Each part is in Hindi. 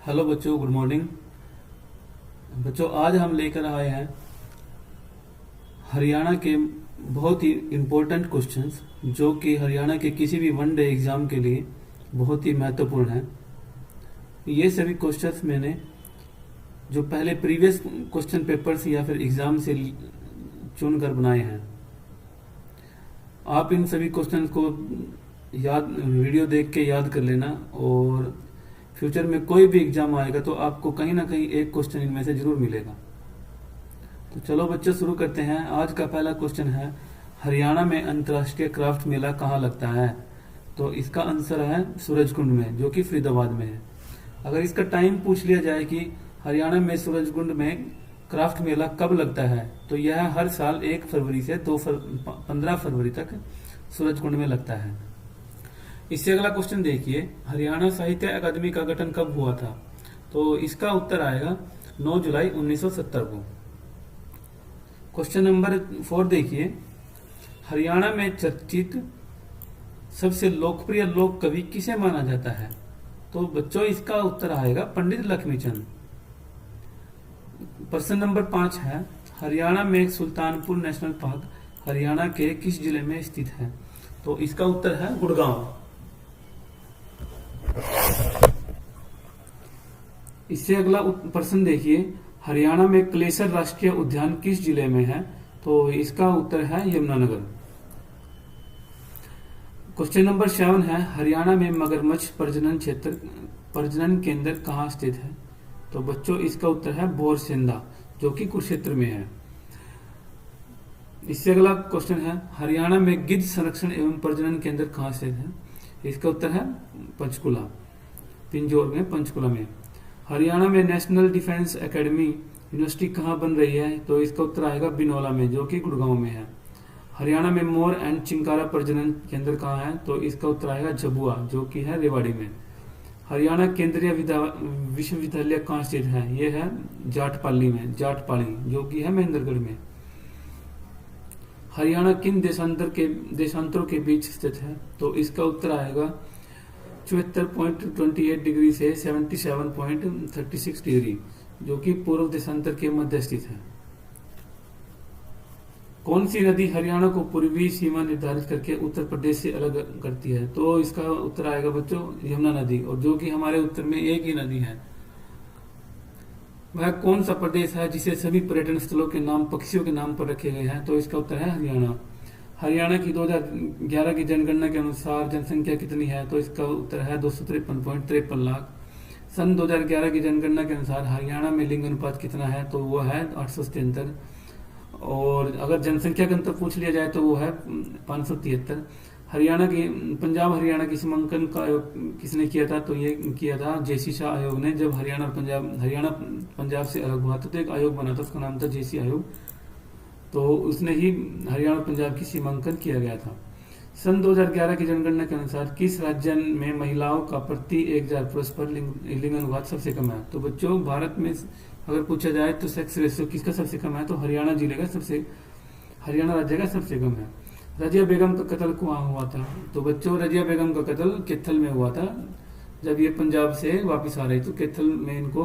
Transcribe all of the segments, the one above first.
हेलो बच्चों, गुड मॉर्निंग। बच्चों, आज हम लेकर आए हैं हरियाणा के बहुत ही इम्पोर्टेंट क्वेश्चंस जो कि हरियाणा के किसी भी वन डे एग्ज़ाम के लिए बहुत ही महत्वपूर्ण हैं। ये सभी क्वेश्चंस मैंने जो पहले प्रीवियस क्वेश्चन पेपर्स या फिर एग्ज़ाम से चुन कर बनाए हैं। आप इन सभी क्वेश्चंस को वीडियो देख के याद कर लेना, और फ्यूचर में कोई भी एग्जाम आएगा तो आपको कहीं ना कहीं एक क्वेश्चन इनमें से जरूर मिलेगा। तो चलो बच्चों, शुरू करते हैं। आज का पहला क्वेश्चन है, हरियाणा में अंतर्राष्ट्रीय क्राफ्ट मेला कहाँ लगता है? तो इसका आंसर है सूरजकुंड में, जो कि फरीदाबाद में है। अगर इसका टाइम पूछ लिया जाए कि हरियाणा में सूरजकुंड में क्राफ्ट मेला कब लगता है, तो यह हर साल 1 फरवरी से 15 फरवरी तक सूरजकुंड में लगता है। इससे अगला क्वेश्चन देखिए, हरियाणा साहित्य अकादमी का गठन कब हुआ था? तो इसका उत्तर आएगा 9 जुलाई 1970 को। क्वेश्चन नंबर 4 देखिए, हरियाणा में चर्चित सबसे लोकप्रिय लोक कवि किसे माना जाता है? तो बच्चों, इसका उत्तर आएगा पंडित लक्ष्मीचंद। प्रश्न नंबर 5 है, हरियाणा में सुल्तानपुर नेशनल पार्क हरियाणा के किस जिले में स्थित है? तो इसका उत्तर है गुड़गांव। इससे अगला प्रश्न देखिए, हरियाणा में क्लेसर राष्ट्रीय उद्यान किस जिले में है? तो इसका उत्तर है यमुनानगर। क्वेश्चन नंबर 7 है, हरियाणा में मगरमच्छ प्रजनन केंद्र कहाँ स्थित है? तो बच्चों, इसका उत्तर है बोरसेंदा, जो कि कुरुक्षेत्र में है। इससे अगला क्वेश्चन है, हरियाणा में गिद्ध संरक्षण एवं प्रजनन केंद्र कहाँ स्थित है? इसका उत्तर है पंचकुला, पिंजौर में, पंचकुला में। हरियाणा में नेशनल डिफेंस एकेडमी यूनिवर्सिटी कहाँ बन रही है? तो इसका उत्तर आएगा बिनौला में, जो कि गुड़गांव में है। हरियाणा में मोर एंड चिंकारा प्रजनन केंद्र कहाँ है? तो इसका उत्तर आएगा झबुआ, जो कि है रेवाड़ी में। हरियाणा केंद्रीय विश्वविद्यालय कहाँ स्थित है? यह है जाटपाली में, जाटपाली, जो कि है महेंद्रगढ़ में। हरियाणा किन देशांतरों के बीच स्थित है? तो इसका उत्तर आएगा 74.28 डिग्री से 77.36 डिग्री, जो कि पूर्व देशांतर के मध्य स्थित है। कौन सी नदी हरियाणा को पूर्वी सीमा निर्धारित करके उत्तर प्रदेश से अलग करती है? तो इसका उत्तर आएगा बच्चों यमुना नदी, और जो कि हमारे उत्तर में एक ही नदी है। वह कौन सा प्रदेश है जिसे सभी पर्यटन स्थलों के नाम पक्षियों के नाम पर रखे गए हैं? तो इसका उत्तर है हरियाणा। हरियाणा की 2011 की जनगणना के अनुसार जनसंख्या कितनी है? तो इसका उत्तर है 253.53 लाख। सन 2011 की जनगणना के अनुसार हरियाणा में लिंग अनुपात कितना है? तो वो है 877। और अगर जनसंख्या का अंतर पूछ लिया जाए तो वो है 573। पंजाब हरियाणा की सीमांकन का आयोग किसने किया था? तो ये किया था जेसी शाह आयोग ने। जब हरियाणा पंजाब से अलग हुआ था तो एक आयोग बना था, उसका नाम था जेसी आयोग। तो उसने ही हरियाणा पंजाब की सीमांकन किया गया था। सन 2011 की जनगणना के अनुसार किस राज्य में महिलाओं का प्रति 1000 पुरुष पर लिंग अनुपात सबसे कम है? तो बच्चों, भारत में अगर पूछा जाए तो सेक्स रेशियो किसका सबसे कम है? तो हरियाणा राज्य का सबसे कम है। रजिया बेगम का कत्ल कहाँ हुआ था? तो बच्चों, रजिया बेगम का कत्ल कैथल में हुआ था। जब ये पंजाब से वापस आ रही तो कैथल में इनको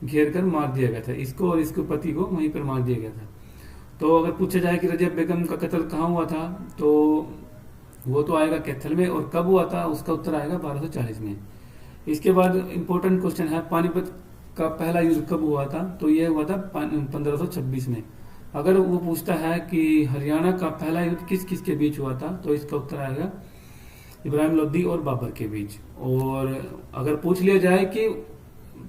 घेर कर मार दिया गया था, इसको और इसके पति को वहीं पर मार दिया गया था। तो अगर पूछा जाए कि रजिया बेगम का कत्ल कहाँ हुआ था, तो वो तो आएगा कैथल में, और कब हुआ था उसका उत्तर आएगा 1240 में। इसके बाद इंपॉर्टेंट क्वेश्चन है, पानीपत का पहला युद्ध कब हुआ था? तो यह हुआ था 1526 में। अगर वो पूछता है कि हरियाणा का पहला युद्ध किस किस के बीच हुआ था, तो इसका उत्तर आएगा इब्राहिम लोदी और बाबर के बीच। और अगर पूछ लिया जाए कि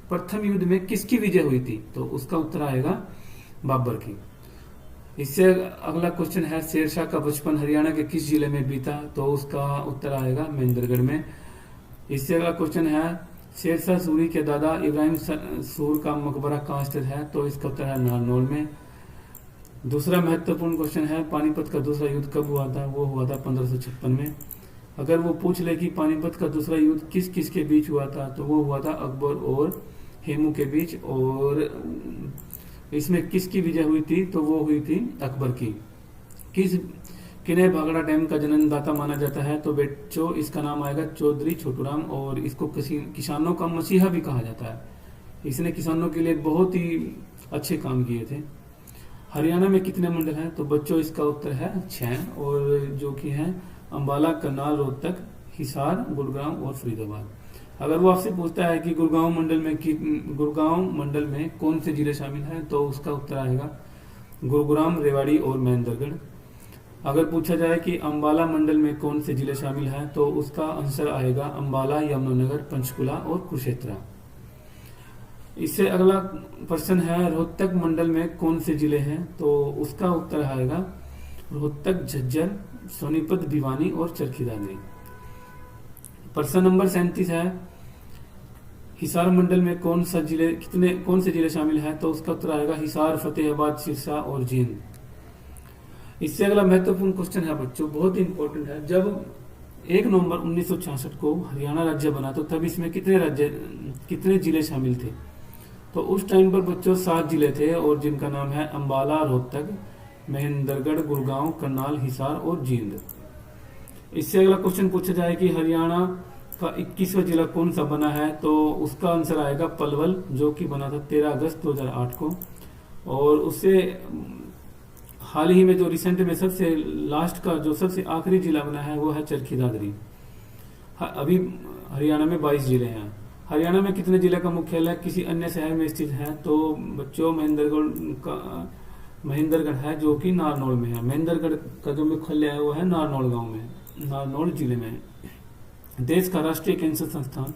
प्रथम युद्ध में किसकी विजय हुई थी, तो उसका उत्तर आएगा बाबर की। इससे अगला क्वेश्चन है, शेरशाह का बचपन हरियाणा के किस जिले में बीता? तो उसका उत्तर आएगा महेंद्रगढ़ में। इससे अगला क्वेश्चन है, शेरशाह सूरी के दादा इब्राहिम सूर का मकबरा कहाँ स्थित है? तो इसका उत्तर है नारनौल में। दूसरा महत्वपूर्ण क्वेश्चन है, पानीपत का दूसरा युद्ध कब हुआ था? वो हुआ था 1556 में। अगर वो पूछ ले कि पानीपत का दूसरा युद्ध किस किस के बीच हुआ था, तो वो हुआ था अकबर और हेमू के बीच। और इसमें किसकी विजय हुई थी? तो वो हुई थी अकबर की। किन्हें भाखड़ा डैम का जन्मदाता माना जाता है? तो बच्चों, इसका नाम आएगा चौधरी छोटूराम, और इसको किसानों का मसीहा भी कहा जाता है। इसने किसानों के लिए बहुत ही अच्छे काम किए थे। हरियाणा में कितने मंडल हैं? तो बच्चों इसका उत्तर है 6, और जो कि हैं अंबाला, करनाल, रोहतक, हिसार, गुड़गांव और फरीदाबाद। अगर वो आपसे पूछता है कि गुड़गांव मंडल में कौन से जिले शामिल हैं, तो उसका उत्तर आएगा गुरुग्राम, रेवाड़ी और महेंद्रगढ़। अगर पूछा जाए कि अंबाला मंडल में कौन से जिले शामिल हैं, तो उसका आंसर आएगा अंबाला, यमुनानगर, पंचकुला और कुरुक्षेत्र। इससे अगला प्रश्न है रोहतक मंडल में कौन से जिले हैं, तो उसका उत्तर आएगा रोहतक, झज्जर, सोनीपत, भिवानी और चरखी दादरी। प्रश्न नंबर 37 है हिसार मंडल में कौन से जिले शामिल हैं, तो उसका उत्तर आएगा हिसार, फतेहाबाद, सिरसा और जींद। इससे अगला महत्वपूर्ण क्वेश्चन है बच्चों, बहुत इंपॉर्टेंट है। जब 1 नवंबर 1966 को हरियाणा राज्य बना, तो तब इसमें कितने जिले शामिल थे? तो उस टाइम पर बच्चों 7 जिले थे, और जिनका नाम है अंबाला, रोहतक, महेंद्रगढ़, गुड़गांव, करनाल, हिसार और जींद। इससे अगला क्वेश्चन पूछा जाए कि हरियाणा का 21वां जिला कौन सा बना है, तो उसका आंसर आएगा पलवल, जो कि बना था 13 अगस्त 2008 को। और उससे हाल ही में जो रिसेंट में सबसे लास्ट का जो सबसे आखिरी जिला बना है वो है चरखी दादरी। अभी हरियाणा में 22 जिले हैं। हरियाणा में कितने जिले का मुख्यालय किसी अन्य शहर में स्थित है, तो बच्चों महेंद्रगढ़ है, जो कि नारनौल में है। महेंद्रगढ़ का जो मुख्यालय है वो है नारनौल गांव में, नारनौल जिले में। देश का राष्ट्रीय कैंसर संस्थान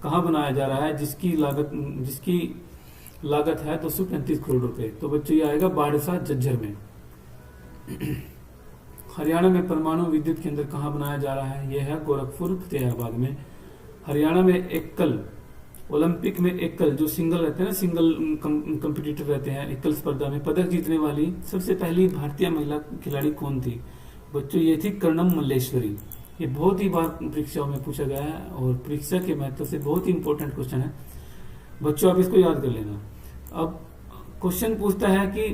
कहाँ बनाया जा रहा है, जिसकी लागत है 235 करोड़ रुपए, तो बच्चों ये आएगा बाड़सा, झज्जर में। हरियाणा में परमाणु विद्युत केंद्र कहाँ बनाया जा रहा है, यह है गोरखपुर, फतेहाबाद में। हरियाणा में एकल ओलंपिक में एकल जो सिंगल रहते हैं ना, सिंगल कंपटीटर रहते हैं, एकल स्पर्धा में पदक जीतने वाली सबसे पहली भारतीय महिला खिलाड़ी कौन थी? बच्चों ये थी कर्णम मल्लेश्वरी। ये बहुत ही बार परीक्षाओं में पूछा गया है, और परीक्षा के महत्व से बहुत ही इंपॉर्टेंट क्वेश्चन है बच्चों, आप इसको याद कर लेना। अब क्वेश्चन पूछता है कि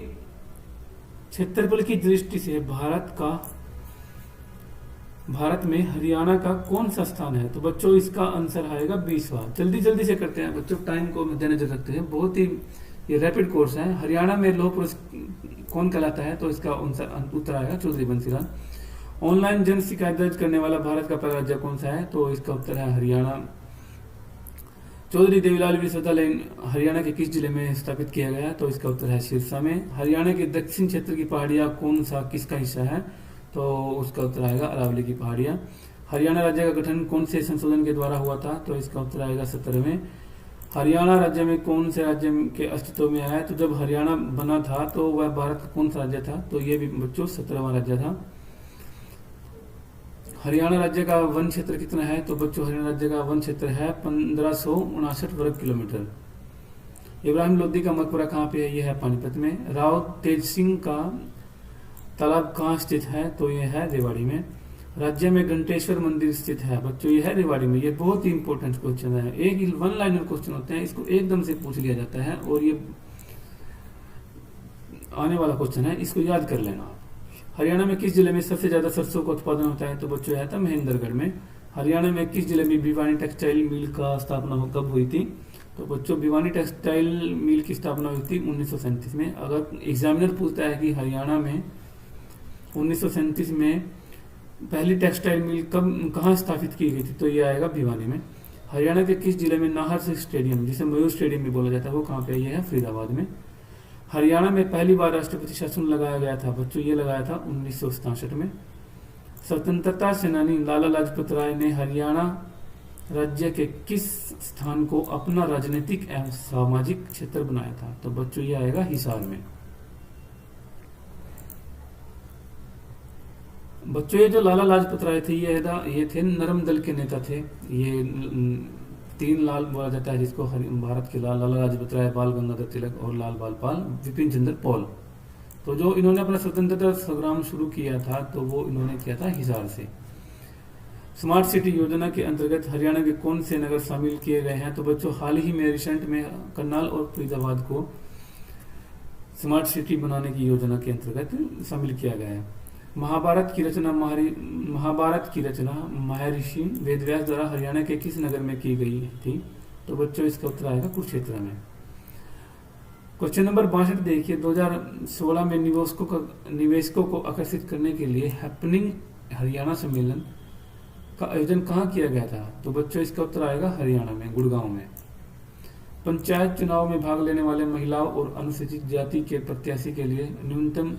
क्षेत्रफल की दृष्टि से भारत में हरियाणा का कौन सा स्थान है, तो बच्चों इसका आंसर आएगा 20वां। जल्दी से करते हैं बच्चों, टाइम को मद्देनजर रखते हैं, बहुत ही ये रैपिड कोर्स है। हरियाणा में लौह पुरुष कौन कहलाता है, तो इसका उत्तर आएगा चौधरी बंसीलाल। ऑनलाइन जन शिकायत दर्ज करने वाला भारत का पहला राज्य कौन सा है, तो इसका उत्तर है हरियाणा। चौधरी देवीलाल विश्वविद्यालय हरियाणा के किस जिले में स्थापित किया गया, तो इसका उत्तर है सिरसा में। हरियाणा के दक्षिण क्षेत्र की पहाड़ियां किसका हिस्सा है, तो उसका उत्तर आएगा अरावली की पहाड़ियां। हरियाणा राज्य का गठन कौन से संशोधन के द्वारा हुआ था, तो इसका उत्तर आएगा 17वें। हरियाणा राज्य में कौन से राज्य के अस्तित्व में आया, तो जब हरियाणा बना था तो वह भारत का कौन सा राज्य था, तो ये भी बच्चों 17वां राज्य था। हरियाणा राज्य का वन क्षेत्र कितना है, तो बच्चों हरियाणा राज्य का वन क्षेत्र है 1559 वर्ग किलोमीटर। इब्राहिम लोदी का मकबरा कहाँ पे है, यह है पानीपत में। राव तेज सिंह का तालाब कहाँ स्थित है, तो यह है रेवाड़ी में। राज्य में घंटेश्वर मंदिर स्थित है, बच्चों यह है रेवाड़ी में। ये बहुत ही इंपॉर्टेंट क्वेश्चन है, एक 1 लाइनर क्वेश्चन होते हैं, इसको एकदम से पूछ लिया जाता है, और ये आने वाला क्वेश्चन है, इसको याद कर लेना। हरियाणा में किस जिले में सबसे ज्यादा सरसों का उत्पादन होता है, तो बच्चों यह था महेंद्रगढ़ में। हरियाणा में किस जिले में भिवानी टेक्सटाइल मिल का स्थापना कब हुई थी, तो बच्चों भिवानी टेक्सटाइल मिल की स्थापना हुई थी 1937 में। अगर एग्जामिनर पूछता है कि हरियाणा में 1937 में पहली टेक्सटाइल मिल कहाँ स्थापित की गई थी, तो ये आएगा भिवानी में। हरियाणा के किस जिले में नाहर स्टेडियम, जिसे मयूर स्टेडियम भी बोला जाता है, वो कहाँ पे, ये है फरीदाबाद में। हरियाणा में पहली बार राष्ट्रपति शासन लगाया गया था, बच्चों ये लगाया था 1967 में। स्वतंत्रता सेनानी लाला लाजपत राय ने हरियाणा राज्य के किस स्थान को अपना राजनीतिक एवं सामाजिक क्षेत्र बनाया था, तो बच्चों ये आएगा हिसार में। बच्चों ये जो लाला लाजपत राय थे, ये थे नरम दल के नेता थे। ये 3 लाल बोला जाता है जिसको, भारत के लाला लाजपत राय, बाल गंगाधर तिलक और लाल बाल पाल, विपिन चंद्र पॉल। तो जो इन्होंने अपना स्वतंत्रता संग्राम शुरू किया था, तो वो इन्होंने किया था हिसार से। स्मार्ट सिटी योजना के अंतर्गत हरियाणा के कौन से नगर शामिल किए गए हैं, तो बच्चों हाल ही में रिसेंट में करनाल और फरीदाबाद को स्मार्ट सिटी बनाने की योजना के अंतर्गत शामिल किया गया है। महाभारत की रचना महर्षि वेदव्यास द्वारा हरियाणा के किस नगर में की गई थी, तो बच्चों इसका उत्तर आएगा कुरुक्षेत्र में। क्वेश्चन नंबर 62 देखिए, 2016 में निवेशकों को आकर्षित करने के लिए हैपनिंग हरियाणा सम्मेलन का आयोजन कहाँ किया गया था? तो बच्चों इसका उत्तर आएगा हरियाणा में, गुड़गांव में। पंचायत चुनाव में भाग लेने वाले महिलाओं और अनुसूचित जाति के प्रत्याशी के लिए न्यूनतम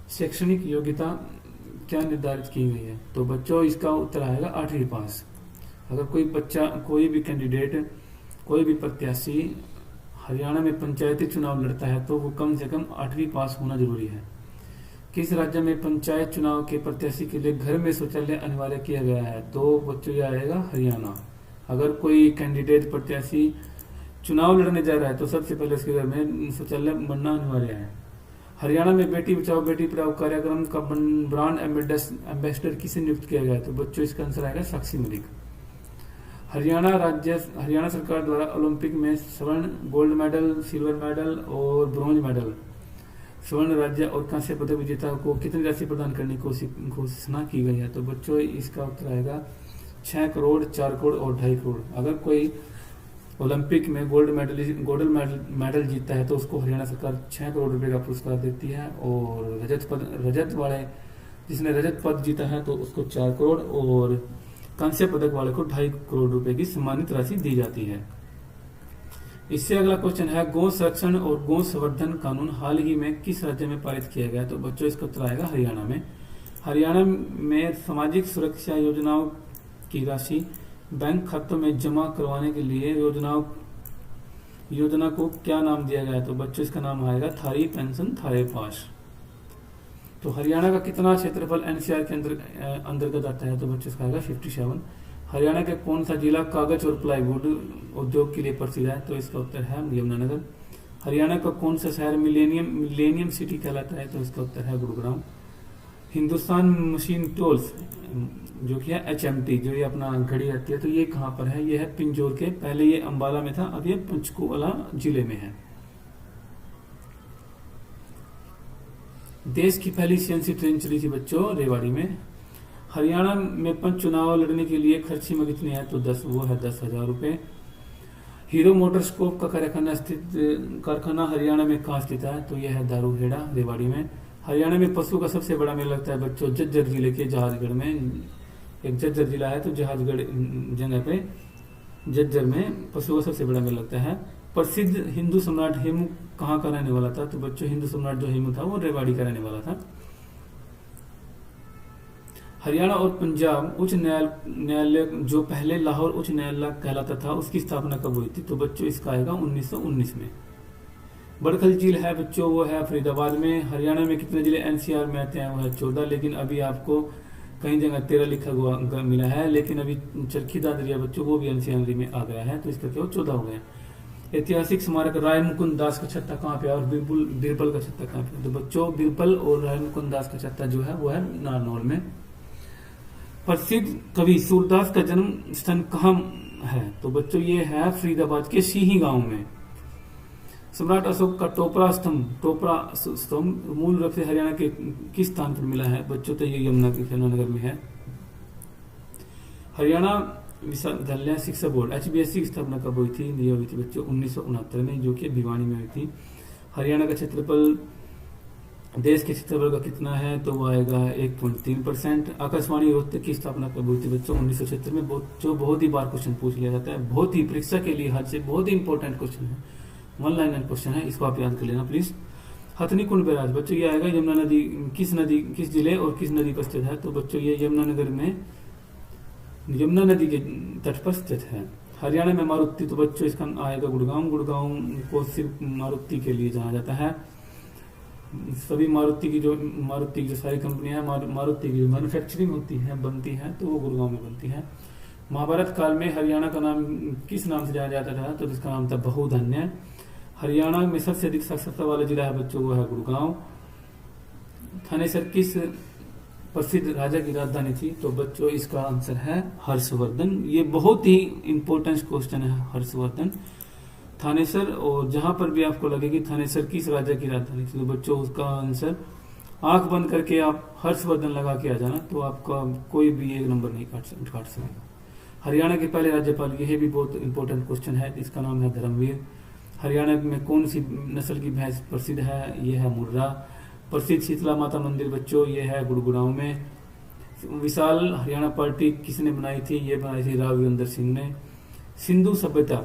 शैक्षणिक योग्यता क्या निर्धारित की गई है? तो बच्चों इसका उत्तर आएगा 8वीं पास। अगर कोई बच्चा, कोई भी कैंडिडेट, कोई भी प्रत्याशी हरियाणा में पंचायती चुनाव लड़ता है तो वो कम से कम 8वीं पास होना जरूरी है। किस राज्य में पंचायत चुनाव के प्रत्याशी के लिए घर में शौचालय अनिवार्य किया गया है? तो बच्चों ये आएगा हरियाणा। अगर कोई कैंडिडेट प्रत्याशी चुनाव लड़ने जा रहा है तो सबसे पहले उसके घर में शौचालय बनना अनिवार्य है। हरियाणा में बेटी बचाओ बेटी पढ़ाओ कार्यक्रम का ब्रांड एम्बेसडर किसे नियुक्त किया गया है? तो बच्चों इसका आंसर आएगा साक्षी मलिक। हरियाणा सरकार द्वारा ओलंपिक में स्वर्ण, गोल्ड मेडल, सिल्वर मेडल और ब्रॉन्ज मेडल, स्वर्ण राज्य और कांस्य पदक विजेता को कितनी राशि प्रदान करने की घोषणा की गई है? तो बच्चों इसका उत्तर आएगा 6 करोड़, 4 करोड़ और 2.5 करोड़। अगर कोई ओलंपिक में गोल्ड मेडल जीतता है तो उसको हरियाणा सरकार 6 करोड़ रुपए का पुरस्कार देती है, और जिसने रजत पद जीता है तो उसको 4 करोड़ और कांस्य पदक वाले को 2.5 करोड़ रुपए की सम्मानित राशि दी जाती है। इससे अगला क्वेश्चन है, गौ संरक्षण और गौ संवर्धन कानून हाल ही में किस राज्य में पारित किया गया? तो बच्चों इसका उत्तर आएगा हरियाणा में। हरियाणा में सामाजिक सुरक्षा योजनाओं की राशि बैंक खातों में जमा करवाने के लिए योजना को क्या नाम दिया गया है? तो बच्चों इसका नाम आएगा थारी पेंशन थारे पास। तो हरियाणा का कितना क्षेत्रफल एनसीआर के अंतर्गत आता है? तो बच्चों इसका आएगा 57। हरियाणा के कौन सा जिला कागज और प्लाईवुड उद्योग के लिए प्रसिद्ध है? तो इसका उत्तर है यमुनानगर। हरियाणा का कौन सा शहर मिलेनियम सिटी कहलाता है? तो इसका उत्तर है गुरुग्राम। हिंदुस्तान मशीन टूल्स जो कि है HMT, जो ये अपना घड़ी रहती है, तो ये कहाँ पर है? ये है पिंजौर के, पहले ये अंबाला में था, अब ये पंचकुला जिले में है। देश की पहली CNC ट्रेन चली थी बच्चों रेवाड़ी में। हरियाणा में पंच चुनाव लड़ने के लिए खर्च सीमा कितनी है? तो 10,000 रुपए। हीरो मोटरस्कोप का कारखाना हरियाणा में कहाँ स्थित है? तो यह है दारूहेड़ा रेवाड़ी में। हरियाणा में पशु का सबसे बड़ा मेला लगता है बच्चों झज्जर जिले के जहाजगढ़ में। एक झज्जर जिला है तो जहाजगढ़ जगह पे झज्जर में पशु का सबसे बड़ा मेला लगता है। प्रसिद्ध हिंदू सम्राट हेमू कहाँ का रहने वाला था? तो बच्चों हिंदू सम्राट जो हेमू था वो रेवाड़ी का रहने वाला था। हरियाणा और पंजाब उच्च न्यायालय जो पहले लाहौर उच्च न्यायालय कहलाता था, उसकी स्थापना कब हुई थी? तो बच्चों इसका आएगा 1919 में। बड़खल झील है बच्चों, वो है फरीदाबाद में। हरियाणा में कितने जिले NCR में आते हैं? वो है 14, लेकिन अभी आपको कई जगह 13 लिखा हुआ मिला है, लेकिन अभी चरखी दादरिया बच्चों वो भी NCR में आ गया है, तो इसका क्या 14 हो गया। ऐतिहासिक स्मारक राय मुकुंद दास का छत्ता कहाँ पे है और बिरबल का छत्ता कहाँ पे है? तो बच्चों बिरबल और राय मुकुंद दास का छत्ता जो है वो है नारनौल में। प्रसिद्ध कवि सूरदास का जन्म स्थान कहाँ है? तो बच्चों ये है फरीदाबाद के सीही गांव में। सम्राट अशोक का टोपरा स्तंभ मूल रूप से हरियाणा के किस स्थान पर मिला है? बच्चों तो ये यमुनानगर में है। हरियाणा विश्वविद्यालय शिक्षा बोर्ड HBSC की स्थापना कब हुई थी? ये हुई थी बच्चों 1969 में, जो कि भिवानी में हुई थी। हरियाणा का क्षेत्रफल देश के क्षेत्रफल का कितना है? तो वो आएगा 1.3%। आकाशवाणी रोहतक की स्थापना कब हुई थी बच्चों? 1976 में। जो बहुत ही बार क्वेश्चन पूछ लिया जाता है, बहुत ही परीक्षा के लिए हद से बहुत ही इंपॉर्टेंट क्वेश्चन है, 1 लाइनर क्वेश्चन है, इसको आप याद कर लेना प्लीज। हथनी कुंड बैराज बच्चों ये आएगा यमुना नदी किस जिले और किस नदी पर स्थित है? तो बच्चों ये यमुनानगर में यमुना नदी के तट पर स्थित है। हरियाणा में मारुति, तो बच्चों इसका आएगा गुड़गांव को सिर्फ मारुति के लिए जाना जाता है। सभी मारुति की जो सारी कंपनियां मारुति की मैन्युफैक्चरिंग होती है, बनती है, तो वो गुड़गांव में बनती है। महाभारत काल में हरियाणा का नाम किस नाम से जाना जाता था? तो जिसका नाम था बहुधन्य। हरियाणा में सबसे अधिक साक्षरता वाला जिला है बच्चों वो है गुड़गांव। थानेसर किस प्रसिद्ध राजा की राजधानी थी? तो बच्चों इसका आंसर है हर्षवर्धन। ये बहुत ही इंपॉर्टेंट क्वेश्चन है, हर्षवर्धन। थानेसर, और जहां पर भी आपको लगे कि थानेसर किस राजा की राजधानी थी, तो बच्चों उसका आंसर आंख बंद करके आप हर्षवर्धन लगा के आ जाना, तो आपका कोई भी एक नंबर नहीं काट सकेगा। हरियाणा के पहले राज्यपाल, यह भी बहुत इंपॉर्टेंट क्वेश्चन है, इसका नाम है धर्मवीर। हरियाणा में कौन सी नस्ल की भैंस प्रसिद्ध है? ये है मुर्रा। प्रसिद्ध शीतला माता मंदिर बच्चों ये है गुड़गांव में। विशाल हरियाणा पार्टी किसने बनाई थी? ये बनाई थी राघवेंद्र सिंह ने। सिंधु सभ्यता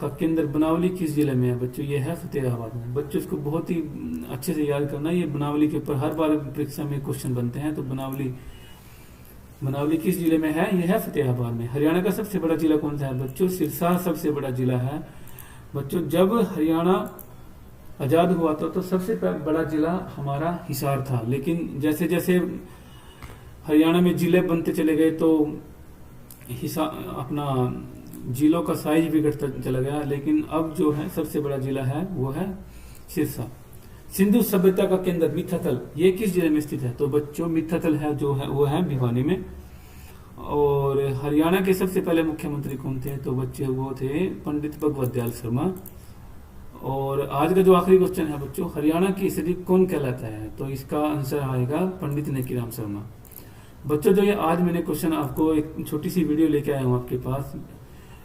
का केंद्र बनावली किस जिले में है बच्चों? ये है फतेहाबाद में। बच्चों इसको बहुत ही अच्छे से याद करना, ये बनावली के ऊपर हर बार परीक्षा में क्वेश्चन बनते हैं। तो बनावली किस जिले में है? यह है फतेहाबाद में। हरियाणा का सबसे बड़ा जिला कौन सा है बच्चों? सिरसा सबसे बड़ा जिला है बच्चों। जब हरियाणा आजाद हुआ था तो सबसे बड़ा जिला हमारा हिसार था, लेकिन जैसे जैसे हरियाणा में जिले बनते चले गए तो अपना जिलों का साइज बिगड़ता चला गया, लेकिन अब जो है सबसे बड़ा जिला है वो है सिरसा। सिंधु सभ्यता का केंद्र मिथातल ये किस जिले में स्थित है? तो बच्चों मिथातल है जो है वो है भिवानी में। और हरियाणा के सबसे पहले मुख्यमंत्री कौन थे? तो बच्चे वो थे पंडित भगवत दयाल शर्मा। और आज का जो आखिरी क्वेश्चन है बच्चों, हरियाणा की स्थिति कौन कहलाता है? तो इसका आंसर आएगा पंडित नेकीराम शर्मा। बच्चों जो ये आज मैंने क्वेश्चन आपको एक छोटी सी वीडियो लेके आया हूँ आपके पास,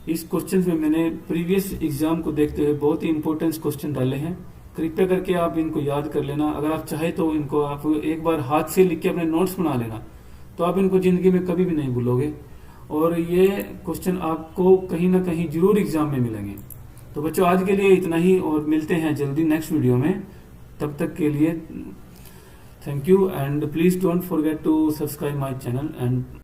इस क्वेश्चन में मैंने प्रीवियस एग्जाम को देखते हुए बहुत ही इंपॉर्टेंट क्वेश्चन डाले हैं। कृपया करके आप इनको याद कर लेना। अगर आप चाहे तो इनको आप एक बार हाथ से लिख के अपने नोट्स बना लेना, तो आप इनको जिंदगी में कभी भी नहीं भूलोगे। और ये क्वेश्चन आपको कहीं ना कहीं जरूर एग्जाम में मिलेंगे। तो बच्चों आज के लिए इतना ही, और मिलते हैं जल्दी नेक्स्ट वीडियो में। तब तक के लिए thank you, and please don't forget to subscribe my channel and